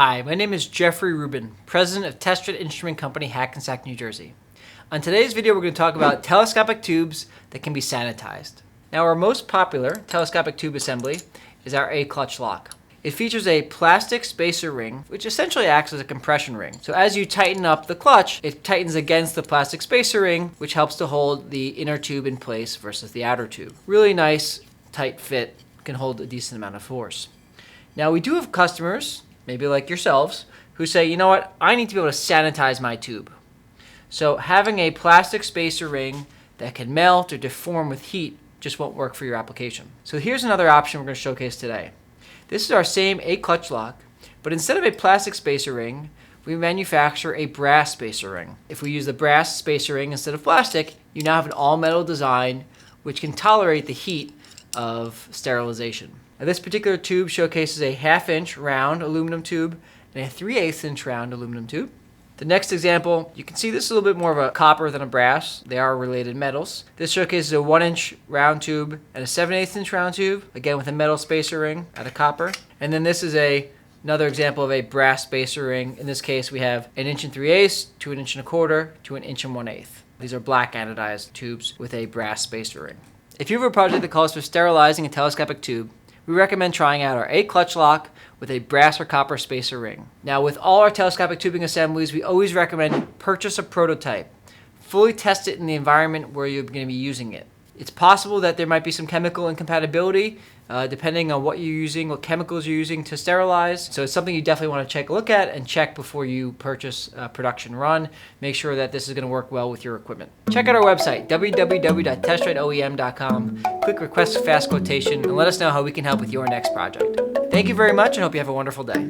Hi, my name is Jeffrey Rubin, president of Testrite Instrument Company, Hackensack, New Jersey. On today's video, we're going to talk about telescopic tubes that can be sanitized. Now, our most popular telescopic tube assembly is our A-clutch lock. It features a plastic spacer ring, which essentially acts as a compression ring. So as you tighten up the clutch, it tightens against the plastic spacer ring, which helps to hold the inner tube in place versus the outer tube. Really nice, tight fit, can hold a decent amount of force. Now, we do have customers, maybe like yourselves, who say, you know what, I need to be able to sanitize my tube. So having a plastic spacer ring that can melt or deform with heat just won't work for your application. So here's another option we're going to showcase today. This is our same A-clutch lock, but instead of a plastic spacer ring, we manufacture a brass spacer ring. If we use the brass spacer ring instead of plastic, you now have an all-metal design which can tolerate the heat of sterilization. Now, this particular tube showcases a 1/2 inch round aluminum tube and a 3/8 inch round aluminum tube. The next example, you can see this is a little bit more of a copper than a brass. They are related metals. This showcases a 1 inch round tube and a 7/8 inch round tube, again with a metal spacer ring out of copper. And then this is another example of a brass spacer ring. In this case, we have 1 3/8 to 1 1/4 to 1 1/8. These are black anodized tubes with a brass spacer ring. If you have a project that calls for sterilizing a telescopic tube, we recommend trying out our A-clutch lock with a brass or copper spacer ring. Now, with all our telescopic tubing assemblies, we always recommend purchase a prototype. Fully test it in the environment where you're going to be using it. It's possible that there might be some chemical incompatibility depending on what you're using, what chemicals you're using to sterilize. So it's something you definitely want to take a look at and check before you purchase a production run. Make sure that this is going to work well with your equipment. Check out our website, www.testriteoem.com. Click request fast quotation and let us know how we can help with your next project. Thank you very much and hope you have a wonderful day.